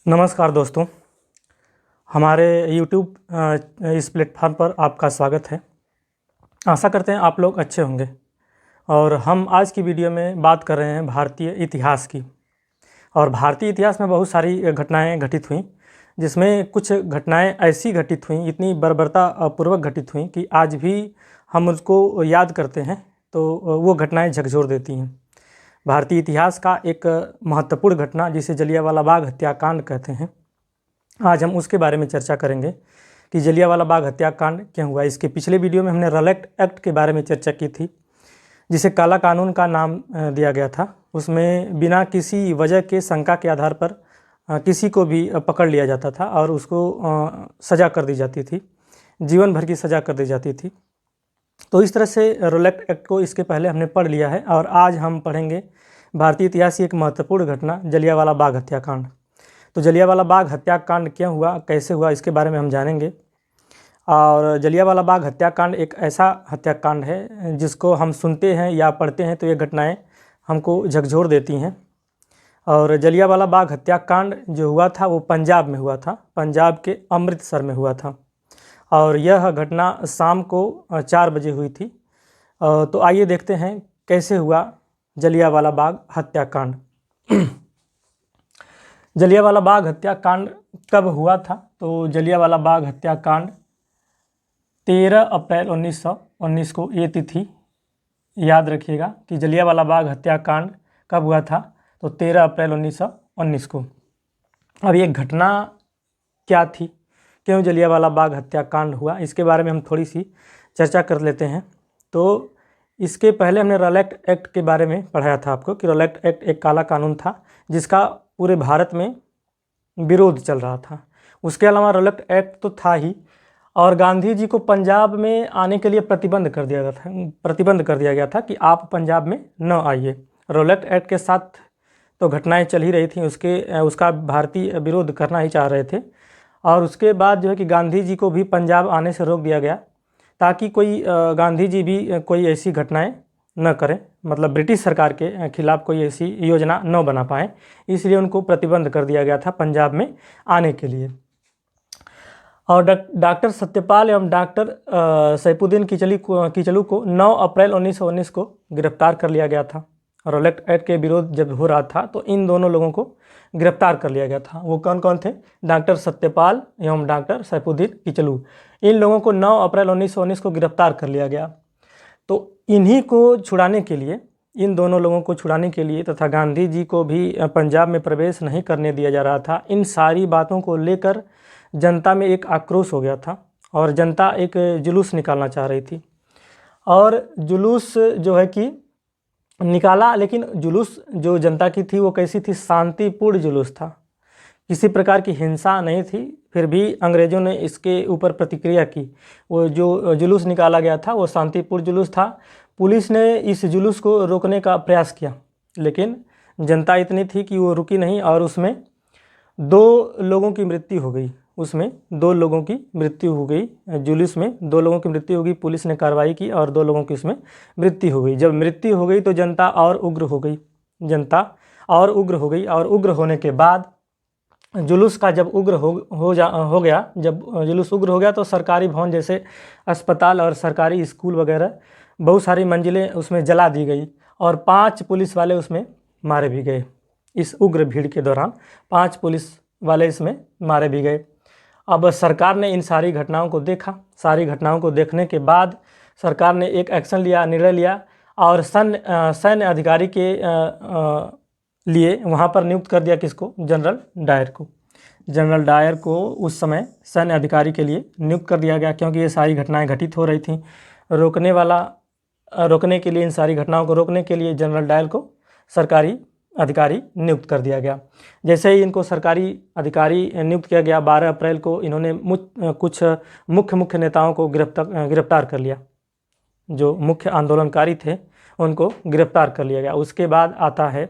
नमस्कार दोस्तों, हमारे YouTube इस प्लेटफॉर्म पर आपका स्वागत है। आशा करते हैं आप लोग अच्छे होंगे। और हम आज की वीडियो में बात कर रहे हैं भारतीय इतिहास की। और भारतीय इतिहास में बहुत सारी घटनाएं घटित हुई, जिसमें कुछ घटनाएं ऐसी घटित हुई, इतनी बर्बरतापूर्वक घटित हुई कि आज भी हम उसको याद करते हैं तो वो घटनाएँ झकझोर देती हैं। भारतीय इतिहास का एक महत्वपूर्ण घटना जिसे जलियांवाला बाग हत्याकांड कहते हैं, आज हम उसके बारे में चर्चा करेंगे कि जलियांवाला बाग हत्याकांड क्यों हुआ। इसके पिछले वीडियो में हमने रॉलेट एक्ट के बारे में चर्चा की थी, जिसे काला कानून का नाम दिया गया था। उसमें बिना किसी वजह के, शंका के आधार पर किसी को भी पकड़ लिया जाता था और उसको सज़ा कर दी जाती थी, जीवन भर की सज़ा कर दी जाती थी। तो इस तरह से रॉलेट एक्ट को इसके पहले हमने पढ़ लिया है और आज हम पढ़ेंगे भारतीय इतिहास की एक महत्वपूर्ण घटना, जलियांवाला बाग हत्याकांड। तो जलियांवाला बाग हत्याकांड क्यों हुआ, कैसे हुआ, इसके बारे में हम जानेंगे। और जलियांवाला बाग हत्याकांड एक ऐसा हत्याकांड है जिसको हम सुनते हैं या पढ़ते हैं तो ये घटनाएं हमको झकझोर देती हैं। और जलियांवाला बाग हत्याकांड जो हुआ था वो पंजाब में हुआ था, पंजाब के अमृतसर में हुआ था। और यह घटना शाम को 4 बजे हुई थी। तो आइए देखते हैं कैसे हुआ जलियांवाला बाग हत्याकांड। जलियांवाला बाग हत्याकांड कब हुआ था? तो जलियांवाला बाग हत्याकांड 13 अप्रैल 1919 को, ये तिथि याद रखिएगा कि जलियांवाला बाग हत्याकांड कब हुआ था। तो 13 अप्रैल 1919 को। अब ये घटना क्या थी, क्यों जलियांवाला बाग हत्याकांड हुआ, इसके बारे में हम थोड़ी सी चर्चा कर लेते हैं। तो इसके पहले हमने रॉलेट एक्ट के बारे में पढ़ाया था आपको कि रॉलेट एक्ट एक काला कानून था जिसका पूरे भारत में विरोध चल रहा था। उसके अलावा रॉलेट एक्ट तो था ही, और गांधी जी को पंजाब में आने के लिए प्रतिबंध कर दिया गया था कि आप पंजाब में न आइए। रॉलेट एक्ट के साथ तो घटनाएं चल ही रही थी, उसका भारतीय विरोध करना ही चाह रहे थे। और उसके बाद जो है कि गांधी जी को भी पंजाब आने से रोक दिया गया ताकि गांधी जी भी कोई ऐसी घटनाएं न करें, मतलब ब्रिटिश सरकार के खिलाफ कोई ऐसी योजना न बना पाएँ, इसलिए उनको प्रतिबंध कर दिया गया था पंजाब में आने के लिए। और डॉक्टर सत्यपाल एवं डॉक्टर सैफुद्दीन किचलू को 9 अप्रैल 1919 को गिरफ्तार कर लिया गया था। रॉलेट एक्ट के विरोध जब हो रहा था तो इन दोनों लोगों को गिरफ्तार कर लिया गया था। वो कौन कौन थे? डॉक्टर सत्यपाल एवं डॉक्टर सैफुद्दीन किचलू। इन लोगों को 9 अप्रैल 1919 को गिरफ्तार कर लिया गया। तो इन्हीं को छुड़ाने के लिए, इन दोनों लोगों को छुड़ाने के लिए तथा गांधी जी को भी पंजाब में प्रवेश नहीं करने दिया जा रहा था, इन सारी बातों को लेकर जनता में एक आक्रोश हो गया था और जनता एक जुलूस निकालना चाह रही थी। और जुलूस जो है कि निकाला, लेकिन जुलूस जो जनता की थी वो कैसी थी? शांतिपूर्ण जुलूस था, किसी प्रकार की हिंसा नहीं थी। फिर भी अंग्रेज़ों ने इसके ऊपर प्रतिक्रिया की। वो जो जुलूस निकाला गया था वो शांतिपूर्ण जुलूस था। पुलिस ने इस जुलूस को रोकने का प्रयास किया, लेकिन जनता इतनी थी कि वो रुकी नहीं और उसमें 2 लोगों की मृत्यु हो गई। जुलूस में 2 लोगों की मृत्यु हो गई। पुलिस ने कार्रवाई की और 2 लोगों की उसमें मृत्यु हो गई। जब मृत्यु हो गई तो जनता और उग्र हो गई और उग्र होने के बाद जुलूस का जब जुलूस उग्र हो गया तो सरकारी भवन जैसे अस्पताल और सरकारी स्कूल वगैरह बहुत सारी मंजिलें उसमें जला दी गई और 5 पुलिस वाले उसमें मारे भी गए। इस उग्र भीड़ के दौरान 5 पुलिस वाले इसमें मारे भी गए। अब सरकार ने इन सारी घटनाओं को देखा। सारी घटनाओं को देखने के बाद सरकार ने एक एक्शन लिया, निर्णय लिया और सैन्य अधिकारी के लिए वहाँ पर नियुक्त कर दिया। किसको? जनरल डायर को उस समय सैन्य अधिकारी के लिए नियुक्त कर दिया गया, क्योंकि ये सारी घटनाएं घटित हो रही थीं। रोकने के लिए, इन सारी घटनाओं को रोकने के लिए जनरल डायर को सरकारी अधिकारी नियुक्त कर दिया गया। जैसे ही इनको सरकारी अधिकारी नियुक्त किया गया, 12 अप्रैल को इन्होंने कुछ मुख्य नेताओं को गिरफ्तार कर लिया। जो मुख्य आंदोलनकारी थे उनको गिरफ्तार कर लिया गया। उसके बाद आता है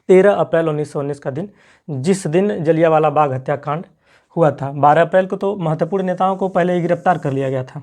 13 अप्रैल 1919 का दिन, जिस दिन जलियांवाला बाग हत्याकांड हुआ था। 12 अप्रैल को तो महत्वपूर्ण नेताओं को पहले ही गिरफ्तार कर लिया गया था।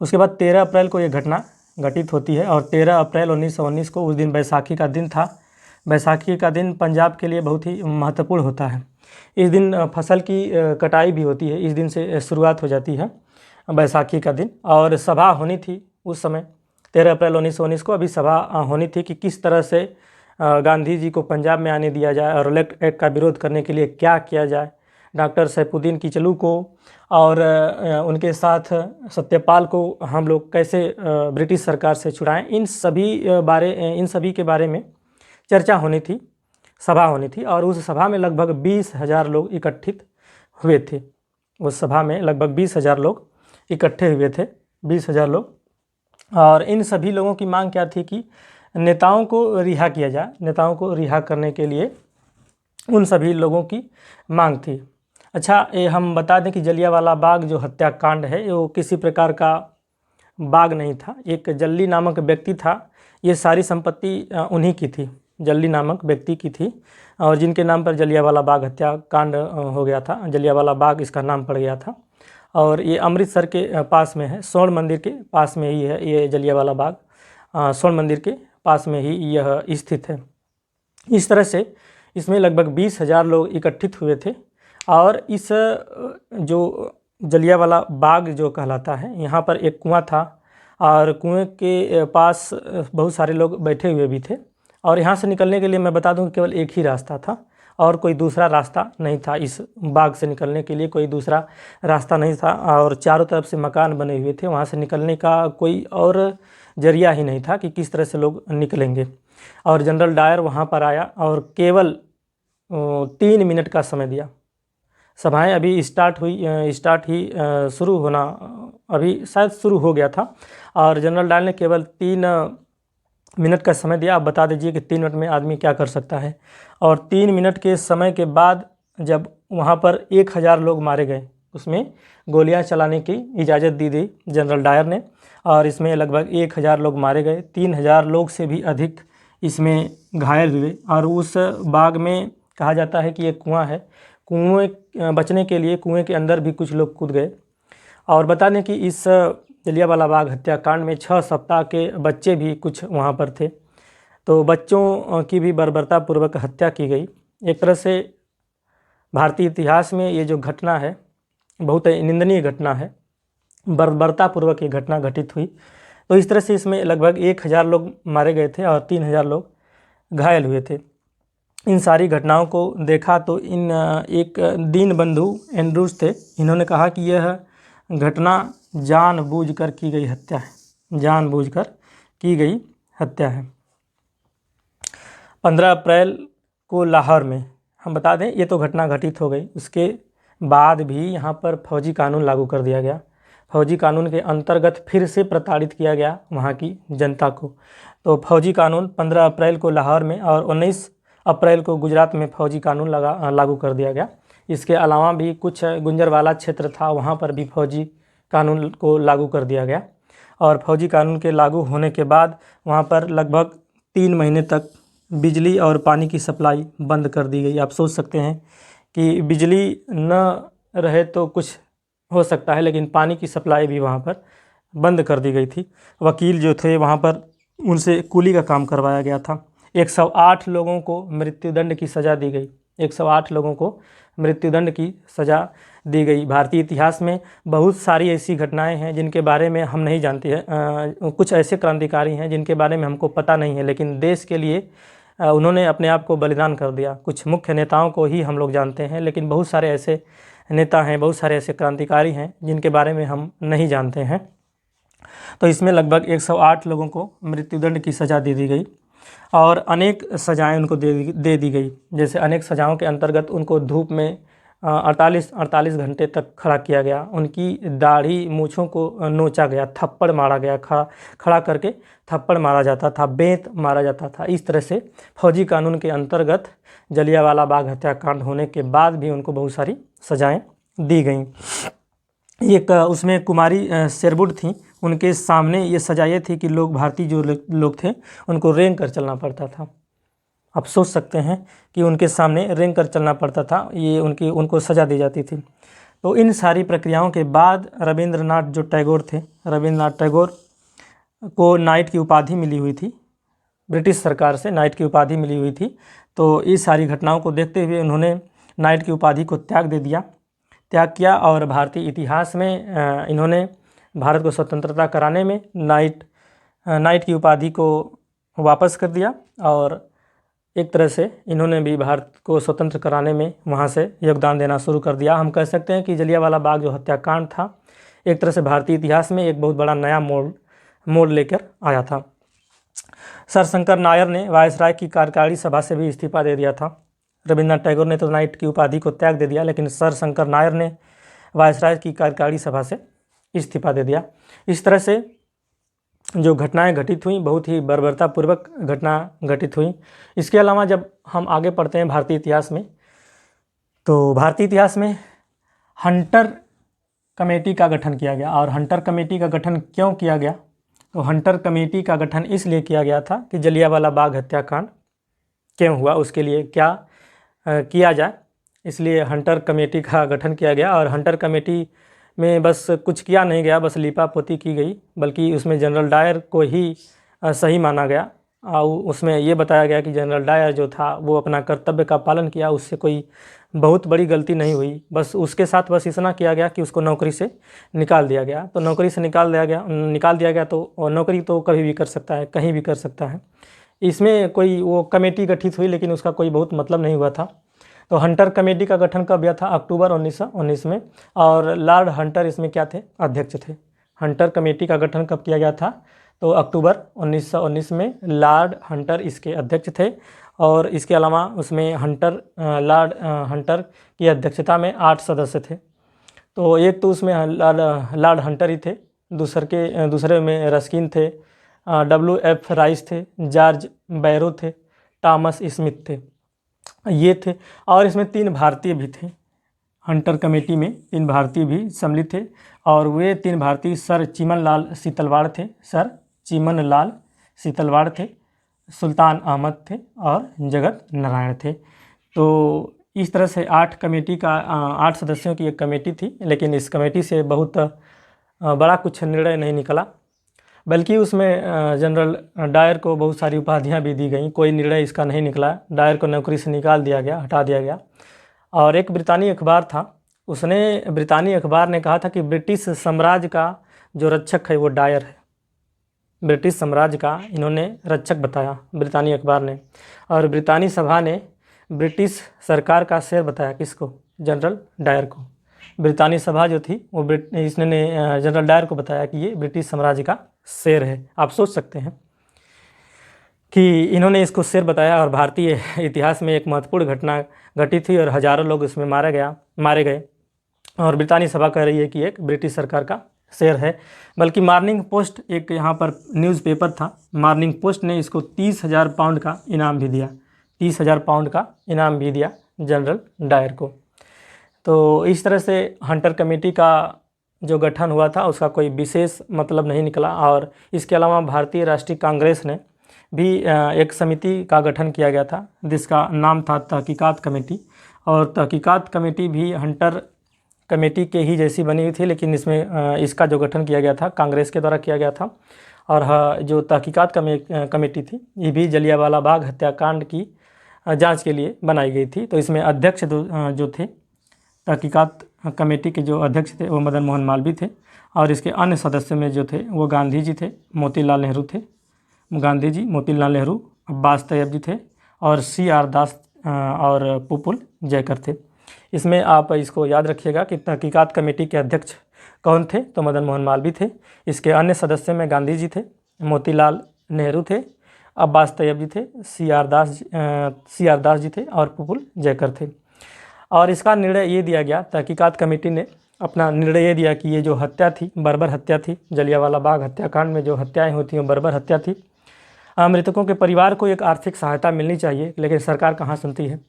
उसके बाद 13 अप्रैल को ये घटना घटित होती है और 13 अप्रैल 1919 को, उस दिन बैसाखी का दिन था। बैसाखी का दिन पंजाब के लिए बहुत ही महत्वपूर्ण होता है। इस दिन फसल की कटाई भी होती है, इस दिन से शुरुआत हो जाती है बैसाखी का दिन। और सभा होनी थी उस समय 13 अप्रैल 1919 को अभी सभा होनी थी कि किस तरह से गांधी जी को पंजाब में आने दिया जाए और इलेक्ट एक्ट का विरोध करने के लिए क्या किया जाए। डॉक्टर सैफुद्दीन किचलू को और उनके साथ सत्यपाल को हम लोग कैसे ब्रिटिश सरकार से छुड़ाएं, इन सभी के बारे में चर्चा होनी थी, सभा होनी थी। और उस सभा में लगभग 20,000 लोग इकट्ठित हुए थे। उस सभा में लगभग 20,000 लोग इकट्ठे हुए थे, 20,000 लोग। और इन सभी लोगों की मांग क्या थी कि नेताओं को रिहा किया जाए। नेताओं को रिहा करने के लिए उन सभी लोगों की मांग थी। अच्छा, ये हम बता दें कि जलियांवाला बाग जो हत्याकांड है वो किसी प्रकार का बाग नहीं था, एक जल्ली नामक व्यक्ति था। ये सारी संपत्ति उन्हीं की थी, जल्ली नामक व्यक्ति की थी, और जिनके नाम पर जलियांवाला बाग हत्याकांड हो गया था। जलियांवाला बाग इसका नाम पड़ गया था। और ये अमृतसर के पास में है, स्वर्ण मंदिर के पास में ही है ये जलियांवाला बाग। स्वर्ण मंदिर के पास में ही यह स्थित है। इस तरह से इसमें लगभग 20,000 लोग इकट्ठित हुए थे। और इस जो जलियांवाला बाग जो कहलाता है, यहाँ पर एक कुआं था और कुएं के पास बहुत सारे लोग बैठे हुए भी थे। और यहाँ से निकलने के लिए मैं बता दूं कि केवल एक ही रास्ता था और कोई दूसरा रास्ता नहीं था। इस बाग से निकलने के लिए कोई दूसरा रास्ता नहीं था और चारों तरफ से मकान बने हुए थे। वहाँ से निकलने का कोई और जरिया ही नहीं था कि किस तरह से लोग निकलेंगे। और जनरल डायर वहाँ पर आया और केवल 3 मिनट का समय दिया। सभाएं अभी शुरू होना अभी शायद शुरू हो गया था और जनरल डायर ने केवल 3 मिनट का समय दिया। आप बता दीजिए कि 3 मिनट में आदमी क्या कर सकता है। और 3 मिनट के समय के बाद जब वहाँ पर 1,000 लोग मारे गए, उसमें गोलियां चलाने की इजाज़त दी गई जनरल डायर ने। और इसमें लगभग 1,000 लोग मारे गए, 3,000 लोग से भी अधिक इसमें घायल हुए। और उस बाग में कहा जाता है कि एक कुआं है, कुएं बचने के लिए कुएं के अंदर भी कुछ लोग कूद गए। और बता दें कि इस जलियांवाला बाग हत्याकांड में 6 सप्ताह के बच्चे भी कुछ वहाँ पर थे। तो बच्चों की भी बर्बरतापूर्वक हत्या की गई। एक तरह से भारतीय इतिहास में ये जो घटना है बहुत निंदनीय घटना है, बर्बरतापूर्वक ये घटना घटित हुई। तो इस तरह से इसमें लगभग 1,000 लोग मारे गए थे और 3,000 लोग घायल हुए थे। इन सारी घटनाओं को देखा तो एक दीनबंधु एंड्रूज थे, इन्होंने कहा कि यह घटना जानबूझकर की गई हत्या है, जानबूझकर की गई हत्या है। 15 अप्रैल को लाहौर में, हम बता दें ये तो घटना घटित हो गई, उसके बाद भी यहाँ पर फौजी कानून लागू कर दिया गया। फौजी कानून के अंतर्गत फिर से प्रताड़ित किया गया वहाँ की जनता को। तो फौजी कानून 15 अप्रैल को लाहौर में और 19 अप्रैल को गुजरात में फौजी कानून लागू कर दिया गया। इसके अलावा भी कुछ गुंजरवाला क्षेत्र था, वहाँ पर भी फौजी कानून को लागू कर दिया गया। और फौजी कानून के लागू होने के बाद वहाँ पर लगभग 3 महीने तक बिजली और पानी की सप्लाई बंद कर दी गई। आप सोच सकते हैं कि बिजली न रहे तो कुछ हो सकता है, लेकिन पानी की सप्लाई भी वहाँ पर बंद कर दी गई थी। वकील जो थे वहाँ पर उनसे कुली का काम करवाया गया था। 108 लोगों को मृत्युदंड की सज़ा दी गई, 108 लोगों को मृत्युदंड की सज़ा दी गई। भारतीय इतिहास में बहुत सारी ऐसी घटनाएं हैं जिनके बारे में हम नहीं जानते हैं। कुछ ऐसे क्रांतिकारी हैं जिनके बारे में हमको पता नहीं है, लेकिन देश के लिए उन्होंने अपने आप को बलिदान कर दिया। कुछ मुख्य नेताओं को ही हम लोग जानते हैं, लेकिन बहुत सारे ऐसे नेता हैं, बहुत सारे ऐसे क्रांतिकारी हैं जिनके बारे में हम नहीं जानते हैं। तो इसमें लगभग 108 लोगों को मृत्युदंड की सज़ा दे दी गई और अनेक सज़ाएं उनको दे दी गई। जैसे अनेक सज़ाओं के अंतर्गत उनको धूप में 48 घंटे तक खड़ा किया गया, उनकी दाढ़ी मूँछों को नोचा गया, थप्पड़ मारा गया, खड़ा करके थप्पड़ मारा जाता था, बेंत मारा जाता था। इस तरह से फौजी कानून के अंतर्गत जलियांवाला बाग हत्याकांड होने के बाद भी उनको बहुत सारी सज़ाएं दी गईं। एक उसमें कुमारी शेरवुड थी, उनके सामने ये सज़ा ये थी कि भारतीय जो लोग थे उनको रेंग कर चलना पड़ता था। आप सोच सकते हैं कि उनके सामने रेंग कर चलना पड़ता था, ये उनको सज़ा दी जाती थी। तो इन सारी प्रक्रियाओं के बाद रविंद्रनाथ जो टैगोर थे, रविंद्रनाथ टैगोर को नाइट की उपाधि मिली हुई थी, ब्रिटिश सरकार से नाइट की उपाधि मिली हुई थी। तो इस सारी घटनाओं को देखते हुए उन्होंने नाइट की उपाधि को त्याग किया और भारतीय इतिहास में इन्होंने भारत को स्वतंत्रता कराने में नाइट की उपाधि को वापस कर दिया और एक तरह से इन्होंने भी भारत को स्वतंत्र कराने में वहाँ से योगदान देना शुरू कर दिया। हम कह सकते हैं कि जलियांवाला बाग जो हत्याकांड था एक तरह से भारतीय इतिहास में एक बहुत बड़ा नया मोड़ लेकर आया था। सर शंकर नायर ने वायसराय की कार्यकारिणी सभा से भी इस्तीफा दे दिया था। रविंद्रनाथ टैगोर ने तो नाइट की उपाधि को त्याग दे दिया, लेकिन सर शंकर नायर ने वायसराय की कार्यकारिणी सभा से इस्तीफा दे दिया। इस तरह से जो घटनाएं घटित हुई बहुत ही बर्बरतापूर्वक घटना घटित हुई। इसके अलावा जब हम आगे पढ़ते हैं भारतीय इतिहास में, तो भारतीय इतिहास में हंटर कमेटी का गठन किया गया। और हंटर कमेटी का गठन क्यों किया गया? तो हंटर कमेटी का गठन इसलिए किया गया था कि जलियांवाला बाग हत्याकांड क्यों हुआ, उसके लिए क्या किया जाए, इसलिए हंटर कमेटी का गठन किया गया। और हंटर कमेटी में बस कुछ किया नहीं गया, बस लिपापोती की गई, बल्कि उसमें जनरल डायर को ही सही माना गया। और उसमें ये बताया गया कि जनरल डायर जो था वो अपना कर्तव्य का पालन किया, उससे कोई बहुत बड़ी गलती नहीं हुई। बस उसके साथ बस इतना किया गया कि उसको नौकरी से निकाल दिया गया। तो नौकरी से निकाल दिया गया तो नौकरी तो कभी भी कर सकता है, कहीं भी कर सकता है। इसमें कोई वो कमेटी गठित हुई लेकिन उसका कोई बहुत मतलब नहीं हुआ था। तो हंटर कमेटी का गठन कब हुआ था? अक्टूबर 1919 में। और लॉर्ड हंटर इसमें क्या थे? अध्यक्ष थे। हंटर कमेटी का गठन कब किया गया था? तो अक्टूबर 1919 में लॉर्ड हंटर इसके अध्यक्ष थे। और इसके अलावा उसमें लॉर्ड हंटर की अध्यक्षता में 8 सदस्य थे। तो एक तो उसमें लॉर्ड हंटर ही थे, दूसरे में रस्किन थे, WF राइस थे, जॉर्ज बैरो थे, टॉमस स्मिथ थे, ये थे। और इसमें 3 भारतीय भी थे। हंटर कमेटी में 3 भारतीय भी सम्मिलित थे और वे 3 भारतीय सर चिमनलाल सीतलवाड़ थे, थे, सुल्तान अहमद थे और जगत नारायण थे। तो इस तरह से 8 सदस्यों की एक कमेटी थी, लेकिन इस कमेटी से बहुत बड़ा कुछ निर्णय नहीं निकला, बल्कि उसमें जनरल डायर को बहुत सारी उपाधियां भी दी गई। कोई निर्णय इसका नहीं निकला। डायर को नौकरी से निकाल दिया गया, हटा दिया गया। और एक ब्रितानी अखबार था, ब्रितानी अखबार ने कहा था कि ब्रिटिश साम्राज्य का जो रक्षक है वो डायर है। ब्रिटिश साम्राज्य का इन्होंने रक्षक बताया ब्रितानी अखबार ने। और ब्रितानी सभा ने ब्रिटिश सरकार का शेर बताया किसको? जनरल डायर को। ब्रितानी सभा जो थी वो इसने जनरल डायर को बताया कि ये ब्रिटिश साम्राज्य का शेर है। आप सोच सकते हैं कि इन्होंने इसको शेर बताया और भारतीय इतिहास में एक महत्वपूर्ण घटना घटित हुई और हजारों लोग इसमें मारे गए। और ब्रितानी सभा कह रही है कि एक ब्रिटिश सरकार का शेर है। बल्कि मॉर्निंग पोस्ट एक यहाँ पर न्यूज़पेपर था, मॉर्निंग पोस्ट ने इसको 30,000 पाउंड का इनाम भी दिया, 30,000 पाउंड का इनाम भी दिया जनरल डायर को। तो इस तरह से हंटर कमेटी का जो गठन हुआ था उसका कोई विशेष मतलब नहीं निकला। और इसके अलावा भारतीय राष्ट्रीय कांग्रेस ने भी एक समिति का गठन किया गया था जिसका नाम था तहकीकात कमेटी। और तहकीकात कमेटी भी हंटर कमेटी के ही जैसी बनी हुई थी, लेकिन इसमें इसका जो गठन किया गया था कांग्रेस के द्वारा किया गया था। और जो तहकीकात कमेटी थी ये भी जलियांवाला बाग हत्याकांड की जांच के लिए बनाई गई थी। तो इसमें अध्यक्ष जो थे तहकीकात कमेटी के जो अध्यक्ष थे वो मदन मोहन मालवीय थे। और इसके अन्य सदस्य में जो थे वो गांधी जी थे, मोतीलाल नेहरू थे, मोतीलाल नेहरू, अब्बास तैयब जी थे और CR दास और पुपुल जयकर थे। इसमें आप इसको याद रखिएगा कि तहकीकात कमेटी के अध्यक्ष कौन थे? तो मदन मोहन मालवीय थे। इसके अन्य सदस्य में गांधी जी थे, मोतीलाल नेहरू थे, अब्बास तैयब जी थे, CR दास जी थे और पुपुल जयकर थे। और इसका निर्णय ये दिया गया, तहकीकात कमेटी ने अपना निर्णय ये दिया कि ये जो हत्या थी बर्बर हत्या थी, जलियांवाला बाग हत्याकांड में जो हत्याएं होती हैं बर्बर हत्या थी। मृतकों के परिवार को एक आर्थिक सहायता मिलनी चाहिए, लेकिन सरकार कहाँ सुनती है।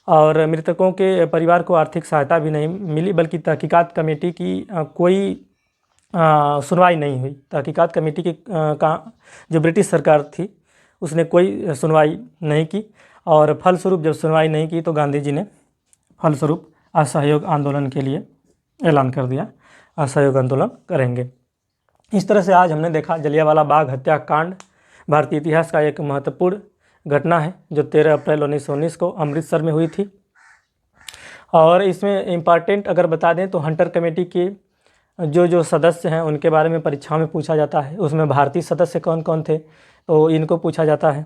और मृतकों के परिवार को आर्थिक सहायता भी नहीं मिली, बल्कि तहकीकात कमेटी की कोई सुनवाई नहीं हुई। तहकीकात कमेटी की का जो ब्रिटिश सरकार थी उसने कोई सुनवाई नहीं की। और फलस्वरूप जब सुनवाई नहीं की तो गांधी जी ने फलस्वरूप असहयोग आंदोलन के लिए ऐलान कर दिया, असहयोग आंदोलन करेंगे। इस तरह से आज हमने देखा जलियांवाला बाग हत्याकांड भारतीय इतिहास का एक महत्वपूर्ण घटना है जो 13 अप्रैल 1919 को अमृतसर में हुई थी। और इसमें इम्पॉर्टेंट अगर बता दें तो हंटर कमेटी के जो सदस्य हैं उनके बारे में परीक्षाओं में पूछा जाता है। उसमें भारतीय सदस्य कौन कौन थे तो इनको पूछा जाता है।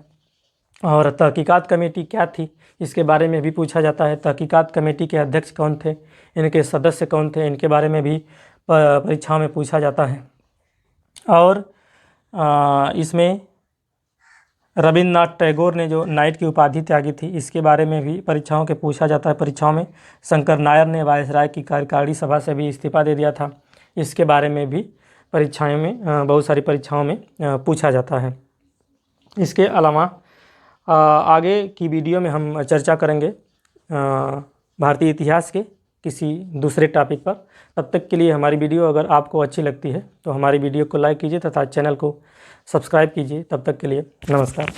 और तहकीकात कमेटी क्या थी इसके बारे में भी पूछा जाता है। तहकीकात कमेटी के अध्यक्ष कौन थे, इनके सदस्य कौन थे, इनके बारे में भी परीक्षाओं में पूछा जाता है। और इसमें रविन्द्रनाथ टैगोर ने जो नाइट की उपाधि त्यागी थी इसके बारे में भी परीक्षाओं के पूछा जाता है। परीक्षाओं में शंकर नायर ने वायसराय की कार्यकारिणी सभा से भी इस्तीफा दे दिया था, इसके बारे में भी परीक्षाओं में बहुत सारी परीक्षाओं में पूछा जाता है। इसके अलावा आगे की वीडियो में हम चर्चा करेंगे भारतीय इतिहास के किसी दूसरे टॉपिक पर। तब तक के लिए हमारी वीडियो अगर आपको अच्छी लगती है तो हमारी वीडियो को लाइक कीजिए तथा चैनल को सब्सक्राइब कीजिए। तब तक के लिए नमस्कार।